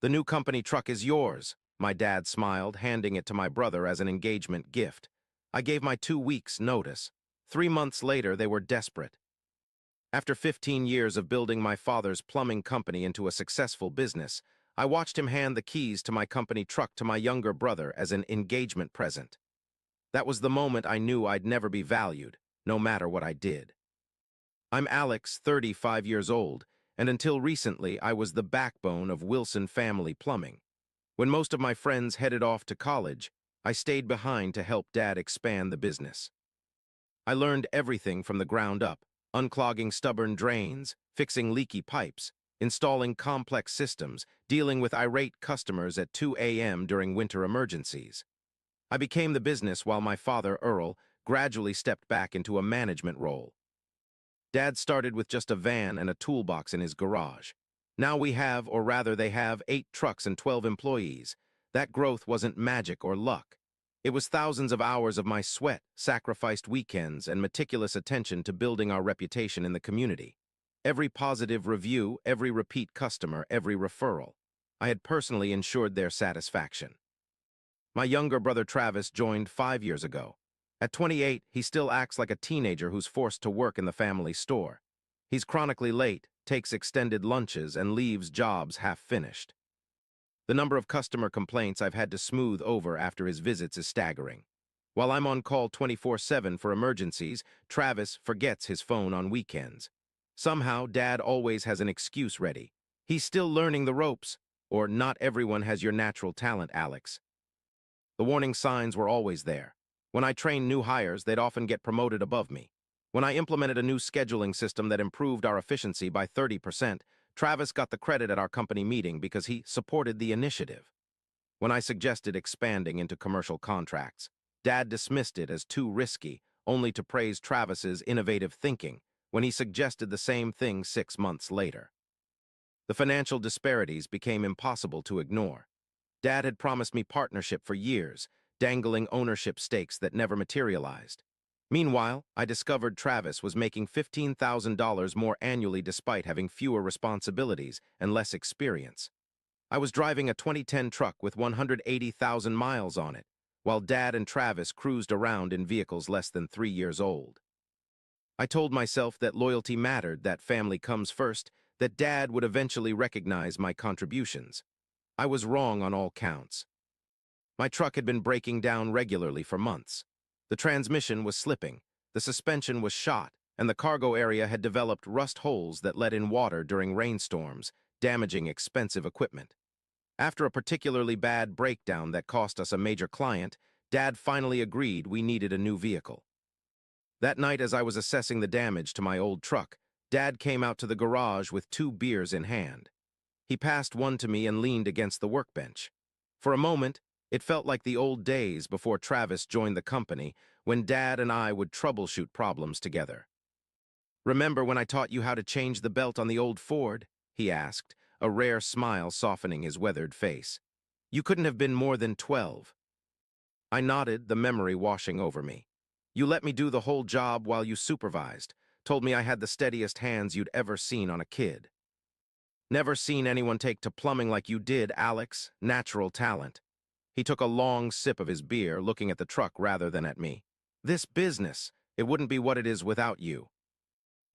"The new company truck is yours," my dad smiled, handing it to my brother as an engagement gift. I gave my 2 weeks' notice. 3 months later, they were desperate. After 15 years of building my father's plumbing company into a successful business, I watched him hand the keys to my company truck to my younger brother as an engagement present. That was the moment I knew I'd never be valued, no matter what I did. I'm Alex, 35 years old, and until recently I was the backbone of Wilson Family Plumbing. When most of my friends headed off to college, I stayed behind to help Dad expand the business. I learned everything from the ground up: unclogging stubborn drains, fixing leaky pipes, installing complex systems, dealing with irate customers at 2 a.m. during winter emergencies. I became the business while my father, Earl, gradually stepped back into a management role. Dad started with just a van and a toolbox in his garage. Now we have, or rather they have, 8 trucks and 12 employees. That growth wasn't magic or luck. It was thousands of hours of my sweat, sacrificed weekends, and meticulous attention to building our reputation in the community. Every positive review, every repeat customer, every referral. I had personally ensured their satisfaction. My younger brother Travis joined 5 years ago. At 28, he still acts like a teenager who's forced to work in the family store. He's chronically late, takes extended lunches, and leaves jobs half-finished. The number of customer complaints I've had to smooth over after his visits is staggering. While I'm on call 24/7 for emergencies, Travis forgets his phone on weekends. Somehow, Dad always has an excuse ready. He's still learning the ropes, or not everyone has your natural talent, Alex. The warning signs were always there. When I trained new hires, they'd often get promoted above me. When I implemented a new scheduling system that improved our efficiency by 30%, Travis got the credit at our company meeting because he supported the initiative. When I suggested expanding into commercial contracts, Dad dismissed it as too risky, only to praise Travis's innovative thinking when he suggested the same thing 6 months later. The financial disparities became impossible to ignore. Dad had promised me partnership for years, dangling ownership stakes that never materialized. Meanwhile, I discovered Travis was making $15,000 more annually despite having fewer responsibilities and less experience. I was driving a 2010 truck with 180,000 miles on it, while Dad and Travis cruised around in vehicles less than 3 years old. I told myself that loyalty mattered, that family comes first, that Dad would eventually recognize my contributions. I was wrong on all counts. My truck had been breaking down regularly for months. The transmission was slipping, the suspension was shot, and the cargo area had developed rust holes that let in water during rainstorms, damaging expensive equipment. After a particularly bad breakdown that cost us a major client, Dad finally agreed we needed a new vehicle. That night, as I was assessing the damage to my old truck, Dad came out to the garage with 2 beers in hand. He passed one to me and leaned against the workbench. For a moment, it felt like the old days before Travis joined the company, when Dad and I would troubleshoot problems together. "Remember when I taught you how to change the belt on the old Ford?" he asked, a rare smile softening his weathered face. "You couldn't have been more than 12. I nodded, the memory washing over me. "You let me do the whole job while you supervised, told me I had the steadiest hands you'd ever seen on a kid. Never seen anyone take to plumbing like you did, Alex. Natural talent." He took a long sip of his beer, looking at the truck rather than at me. "This business, it wouldn't be what it is without you."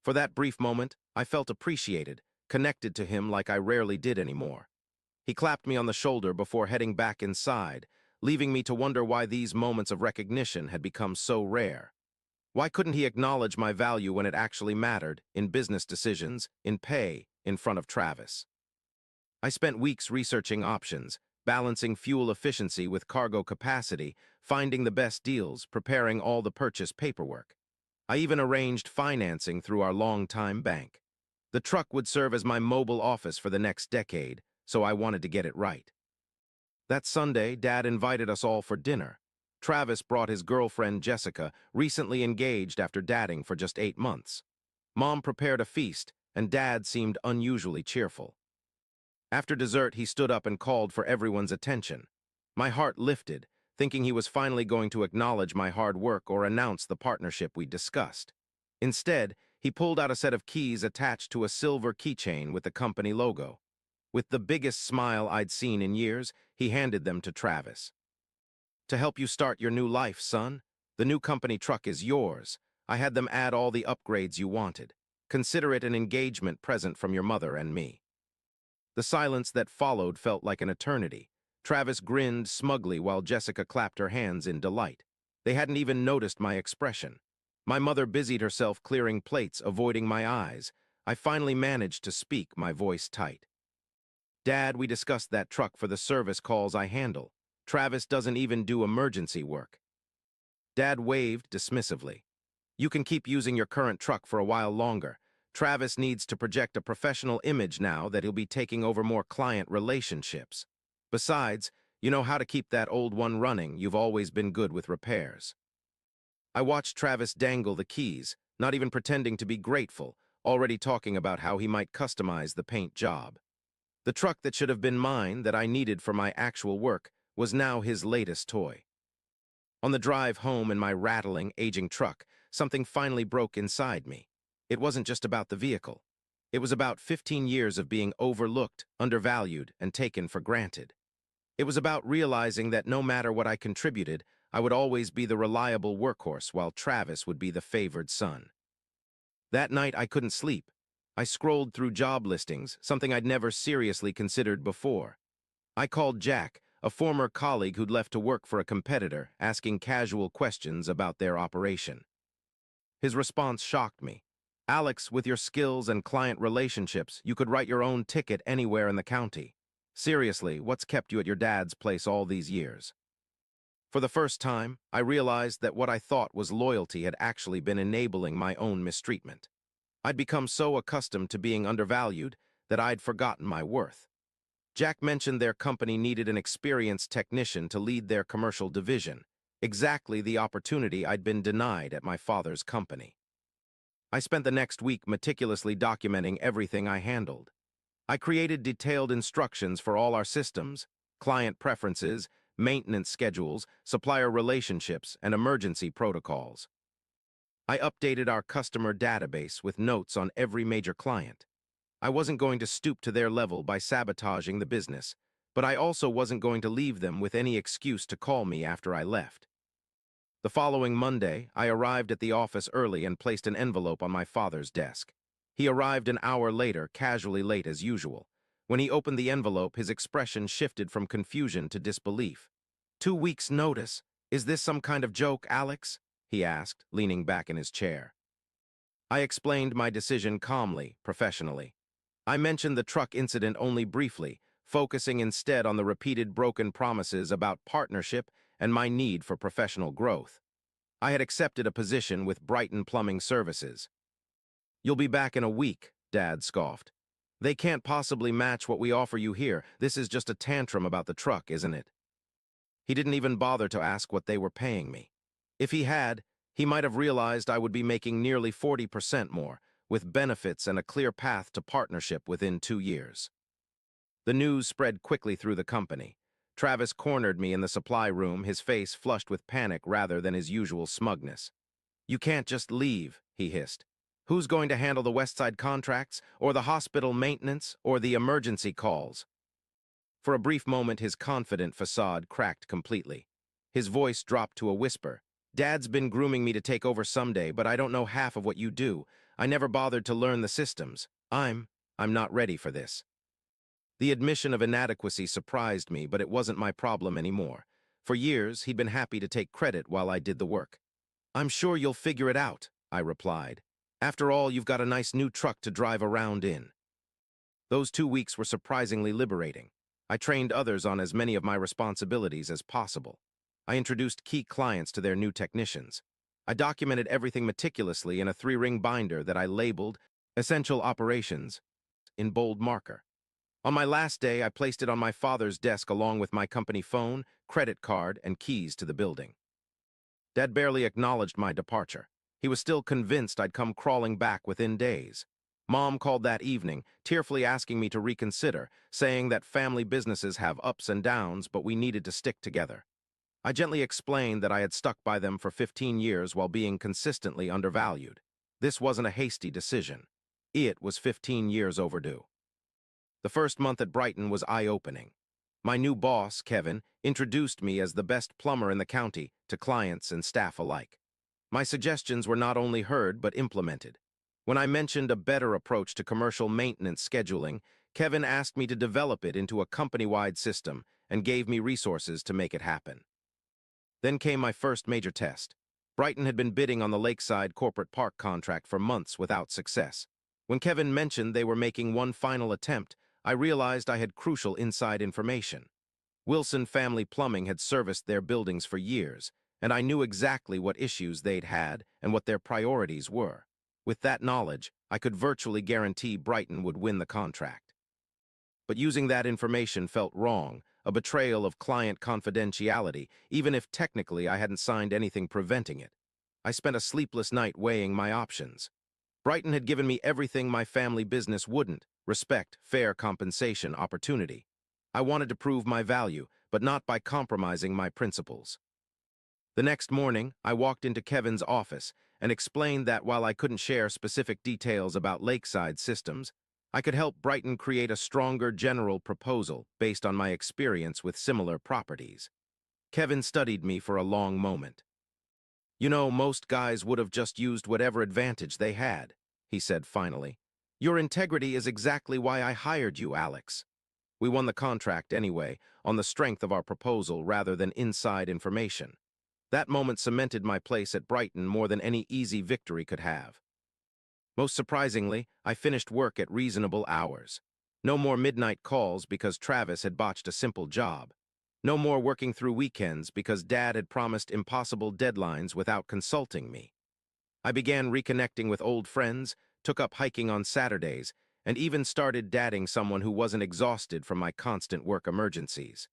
For that brief moment, I felt appreciated, connected to him like I rarely did anymore. He clapped me on the shoulder before heading back inside, leaving me to wonder why these moments of recognition had become so rare. Why couldn't he acknowledge my value when it actually mattered, in business decisions, in pay, in front of Travis? I spent weeks researching options, balancing fuel efficiency with cargo capacity, finding the best deals, preparing all the purchase paperwork. I even arranged financing through our longtime bank. The truck would serve as my mobile office for the next decade, so I wanted to get it right. That Sunday, Dad invited us all for dinner. Travis brought his girlfriend Jessica, recently engaged after dating for just 8 months. Mom prepared a feast, and Dad seemed unusually cheerful. After dessert, he stood up and called for everyone's attention. My heart lifted, thinking he was finally going to acknowledge my hard work or announce the partnership we discussed. Instead, he pulled out a set of keys attached to a silver keychain with the company logo. With the biggest smile I'd seen in years, he handed them to Travis. To help you start your new life, son. The new company truck is yours. I had them add all the upgrades you wanted. Consider it an engagement present from your mother and me. The silence that followed felt like an eternity. Travis grinned smugly while Jessica clapped her hands in delight. They hadn't even noticed my expression. My mother busied herself clearing plates, avoiding my eyes. I finally managed to speak, my voice tight. Dad, we discussed that truck for the service calls I handle. Travis doesn't even do emergency work. Dad waved dismissively. You can keep using your current truck for a while longer. Travis needs to project a professional image now that he'll be taking over more client relationships. Besides, you know how to keep that old one running. You've always been good with repairs. I watched Travis dangle the keys, not even pretending to be grateful, already talking about how he might customize the paint job. The truck that should have been mine, that I needed for my actual work, was now his latest toy. On the drive home in my rattling, aging truck, something finally broke inside me. It wasn't just about the vehicle. It was about 15 years of being overlooked, undervalued, and taken for granted. It was about realizing that no matter what I contributed, I would always be the reliable workhorse while Travis would be the favored son. That night, I couldn't sleep. I scrolled through job listings, something I'd never seriously considered before. I called Jack, a former colleague who'd left to work for a competitor, asking casual questions about their operation. His response shocked me. Alex, with your skills and client relationships, you could write your own ticket anywhere in the county. Seriously, what's kept you at your dad's place all these years? For the first time, I realized that what I thought was loyalty had actually been enabling my own mistreatment. I'd become so accustomed to being undervalued that I'd forgotten my worth. Jack mentioned their company needed an experienced technician to lead their commercial division, exactly the opportunity I'd been denied at my father's company. I spent the next week meticulously documenting everything I handled. I created detailed instructions for all our systems, client preferences, maintenance schedules, supplier relationships, and emergency protocols. I updated our customer database with notes on every major client. I wasn't going to stoop to their level by sabotaging the business, but I also wasn't going to leave them with any excuse to call me after I left. The following Monday, I arrived at the office early and placed an envelope on my father's desk. He arrived an hour later, casually late as usual. When he opened the envelope, his expression shifted from confusion to disbelief. 2 weeks' notice? Is this some kind of joke, Alex? He asked, leaning back in his chair. I explained my decision calmly, professionally. I mentioned the truck incident only briefly, focusing instead on the repeated broken promises about partnership and my need for professional growth. I had accepted a position with Brighton Plumbing Services. You'll be back in a week, Dad scoffed. They can't possibly match what we offer you here. This is just a tantrum about the truck, isn't it? He didn't even bother to ask what they were paying me. If he had, he might have realized I would be making nearly 40% more, with benefits and a clear path to partnership within 2 years. The news spread quickly through the company. Travis cornered me in the supply room, his face flushed with panic rather than his usual smugness. You can't just leave, he hissed. Who's going to handle the Westside contracts, or the hospital maintenance, or the emergency calls? For a brief moment, his confident facade cracked completely. His voice dropped to a whisper. Dad's been grooming me to take over someday, but I don't know half of what you do. I never bothered to learn the systems. I'm not ready for this. The admission of inadequacy surprised me, but it wasn't my problem anymore. For years, he'd been happy to take credit while I did the work. I'm sure you'll figure it out, I replied. After all, you've got a nice new truck to drive around in. Those 2 weeks were surprisingly liberating. I trained others on as many of my responsibilities as possible. I introduced key clients to their new technicians. I documented everything meticulously in a 3-ring binder that I labeled Essential Operations in bold marker. On my last day, I placed it on my father's desk along with my company phone, credit card, and keys to the building. Dad barely acknowledged my departure. He was still convinced I'd come crawling back within days. Mom called that evening, tearfully asking me to reconsider, saying that family businesses have ups and downs, but we needed to stick together. I gently explained that I had stuck by them for 15 years while being consistently undervalued. This wasn't a hasty decision. It was 15 years overdue. The first month at Brighton was eye-opening. My new boss, Kevin, introduced me as the best plumber in the county to clients and staff alike. My suggestions were not only heard but implemented. When I mentioned a better approach to commercial maintenance scheduling, Kevin asked me to develop it into a company-wide system and gave me resources to make it happen. Then came my first major test. Brighton had been bidding on the Lakeside Corporate Park contract for months without success. When Kevin mentioned they were making one final attempt, I realized I had crucial inside information. Wilson Family Plumbing had serviced their buildings for years, and I knew exactly what issues they'd had and what their priorities were. With that knowledge, I could virtually guarantee Brighton would win the contract. But using that information felt wrong, a betrayal of client confidentiality, even if technically I hadn't signed anything preventing it. I spent a sleepless night weighing my options. Brighton had given me everything my family business wouldn't: respect, fair compensation, opportunity. I wanted to prove my value, but not by compromising my principles. The next morning, I walked into Kevin's office and explained that while I couldn't share specific details about Lakeside systems, I could help Brighton create a stronger general proposal based on my experience with similar properties. Kevin studied me for a long moment. "You know, most guys would have just used whatever advantage they had," he said finally. "Your integrity is exactly why I hired you, Alex." We won the contract anyway, on the strength of our proposal rather than inside information. That moment cemented my place at Brighton more than any easy victory could have. Most surprisingly, I finished work at reasonable hours. No more midnight calls because Travis had botched a simple job. No more working through weekends because Dad had promised impossible deadlines without consulting me. I began reconnecting with old friends, took up hiking on Saturdays, and even started dating someone who wasn't exhausted from my constant work emergencies.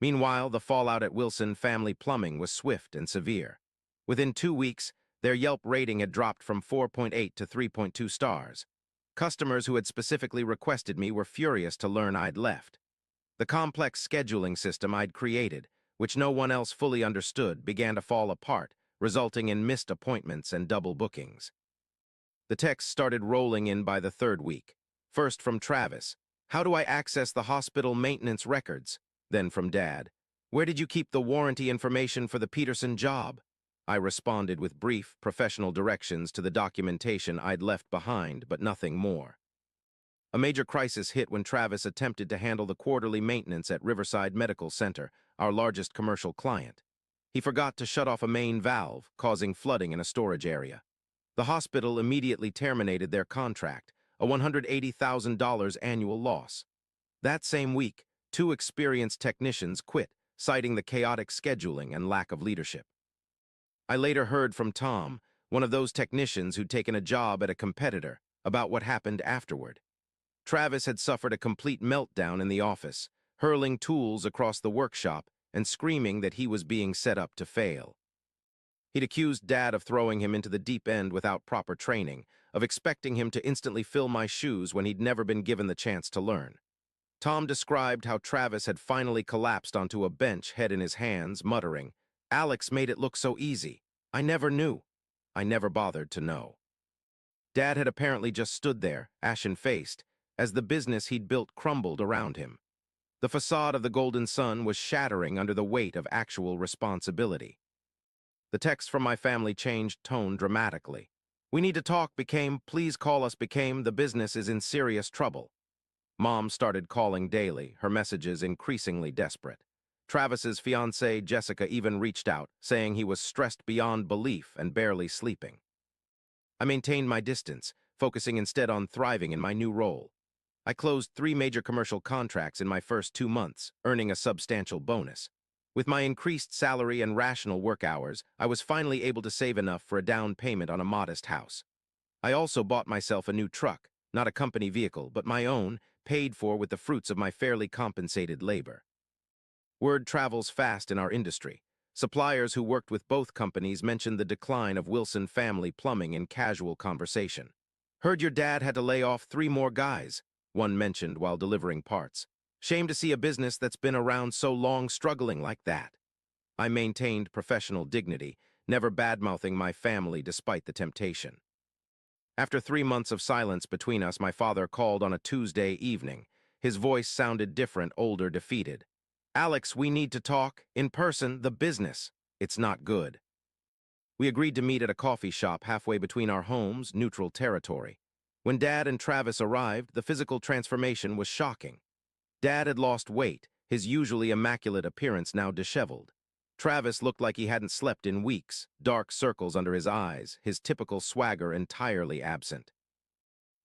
Meanwhile, the fallout at Wilson Family Plumbing was swift and severe. Within 2 weeks, their Yelp rating had dropped from 4.8 to 3.2 stars. Customers who had specifically requested me were furious to learn I'd left. The complex scheduling system I'd created, which no one else fully understood, began to fall apart, resulting in missed appointments and double bookings. The texts started rolling in by the third week. First from Travis: "How do I access the hospital maintenance records?" Then from Dad: "Where did you keep the warranty information for the Peterson job?" I responded with brief, professional directions to the documentation I'd left behind, but nothing more. A major crisis hit when Travis attempted to handle the quarterly maintenance at Riverside Medical Center, our largest commercial client. He forgot to shut off a main valve, causing flooding in a storage area. The hospital immediately terminated their contract, a $180,000 annual loss. That same week, 2 experienced technicians quit, citing the chaotic scheduling and lack of leadership. I later heard from Tom, one of those technicians who'd taken a job at a competitor, about what happened afterward. Travis had suffered a complete meltdown in the office, hurling tools across the workshop and screaming that he was being set up to fail. He'd accused Dad of throwing him into the deep end without proper training, of expecting him to instantly fill my shoes when he'd never been given the chance to learn. Tom described how Travis had finally collapsed onto a bench, head in his hands, muttering, "Alex made it look so easy. I never knew. I never bothered to know." Dad had apparently just stood there, ashen-faced, as the business he'd built crumbled around him. The facade of the Golden Sun was shattering under the weight of actual responsibility. The text from my family changed tone dramatically. "We need to talk" became "please call us" became "the business is in serious trouble." Mom started calling daily, her messages increasingly desperate. Travis's fiancée, Jessica, even reached out, saying he was stressed beyond belief and barely sleeping. I maintained my distance, focusing instead on thriving in my new role. I closed 3 major commercial contracts in my first 2 months, earning a substantial bonus. With my increased salary and rational work hours, I was finally able to save enough for a down payment on a modest house. I also bought myself a new truck, not a company vehicle, but my own, paid for with the fruits of my fairly compensated labor. Word travels fast in our industry. Suppliers who worked with both companies mentioned the decline of Wilson Family Plumbing in casual conversation. "Heard your dad had to lay off 3 more guys," one mentioned while delivering parts. "Shame to see a business that's been around so long struggling like that." I maintained professional dignity, never badmouthing my family despite the temptation. After 3 months of silence between us, my father called on a Tuesday evening. His voice sounded different, older, defeated. "Alex, we need to talk. In person, the business. It's not good." We agreed to meet at a coffee shop halfway between our homes, neutral territory. When Dad and Travis arrived, the physical transformation was shocking. Dad had lost weight, his usually immaculate appearance now disheveled. Travis looked like he hadn't slept in weeks, dark circles under his eyes, his typical swagger entirely absent.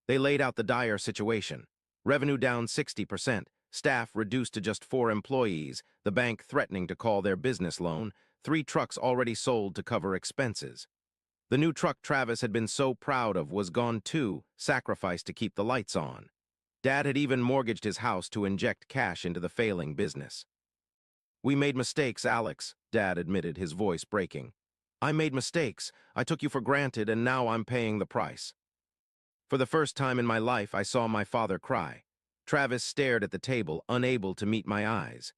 They laid out the dire situation. Revenue down 60%, staff reduced to just 4 employees, the bank threatening to call their business loan, 3 trucks already sold to cover expenses. The new truck Travis had been so proud of was gone too, sacrificed to keep the lights on. Dad had even mortgaged his house to inject cash into the failing business. "We made mistakes, Alex," Dad admitted, his voice breaking. "I made mistakes. I took you for granted, and now I'm paying the price." For the first time in my life, I saw my father cry. Travis stared at the table, unable to meet my eyes.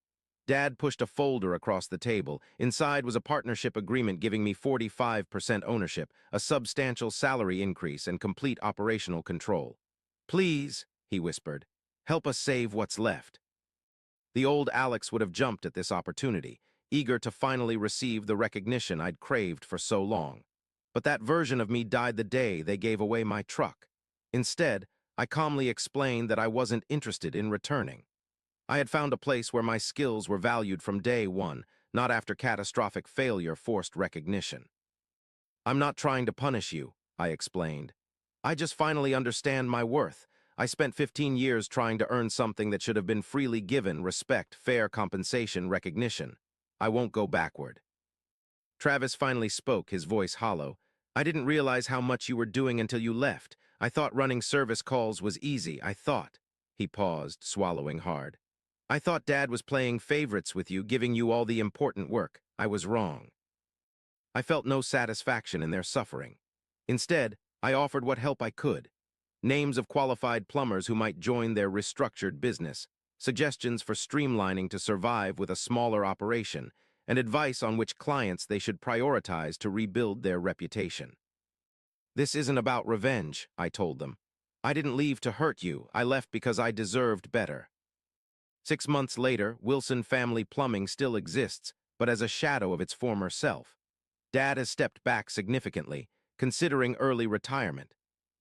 Dad pushed a folder across the table. Inside was a partnership agreement giving me 45% ownership, a substantial salary increase, and complete operational control. "Please," he whispered, "help us save what's left." The old Alex would have jumped at this opportunity, eager to finally receive the recognition I'd craved for so long. But that version of me died the day they gave away my truck. Instead, I calmly explained that I wasn't interested in returning. I had found a place where my skills were valued from day one, not after catastrophic failure forced recognition. "I'm not trying to punish you," I explained. "I just finally understand my worth. I spent 15 years trying to earn something that should have been freely given: respect, fair compensation, recognition. I won't go backward." Travis finally spoke, his voice hollow. "I didn't realize how much you were doing until you left. I thought running service calls was easy. I thought—" He paused, swallowing hard. "I thought Dad was playing favorites with you, giving you all the important work. I was wrong." I felt no satisfaction in their suffering. Instead, I offered what help I could. Names of qualified plumbers who might join their restructured business, suggestions for streamlining to survive with a smaller operation, and advice on which clients they should prioritize to rebuild their reputation. "This isn't about revenge," I told them. "I didn't leave to hurt you. I left because I deserved better." 6 months later, Wilson Family Plumbing still exists, but as a shadow of its former self. Dad has stepped back significantly, considering early retirement.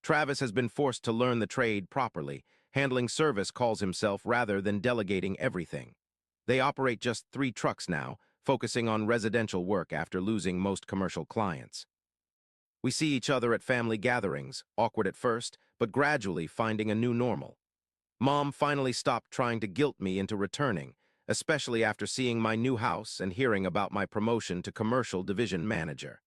Travis has been forced to learn the trade properly, handling service calls himself rather than delegating everything. They operate just 3 trucks now, focusing on residential work after losing most commercial clients. We see each other at family gatherings, awkward at first, but gradually finding a new normal. Mom finally stopped trying to guilt me into returning, especially after seeing my new house and hearing about my promotion to commercial division manager.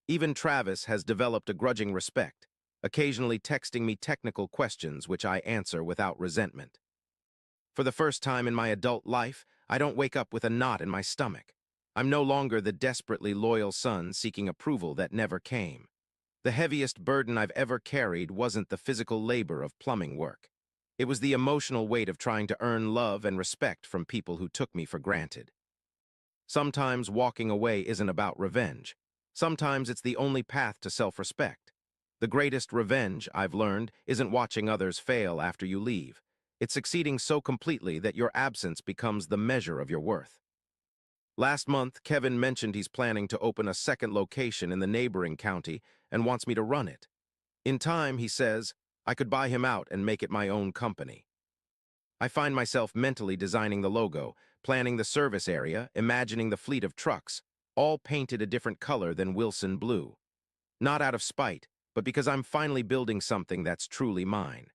Even Travis has developed a grudging respect, occasionally texting me technical questions which I answer without resentment. For the first time in my adult life, I don't wake up with a knot in my stomach. I'm no longer the desperately loyal son seeking approval that never came. The heaviest burden I've ever carried wasn't the physical labor of plumbing work. It was the emotional weight of trying to earn love and respect from people who took me for granted. Sometimes walking away isn't about revenge. Sometimes it's the only path to self-respect. The greatest revenge, I've learned, isn't watching others fail after you leave. It's succeeding so completely that your absence becomes the measure of your worth. Last month, Kevin mentioned he's planning to open a second location in the neighboring county and wants me to run it. In time, he says, I could buy him out and make it my own company. I find myself mentally designing the logo, planning the service area, imagining the fleet of trucks, all painted a different color than Wilson blue. Not out of spite, but because I'm finally building something that's truly mine.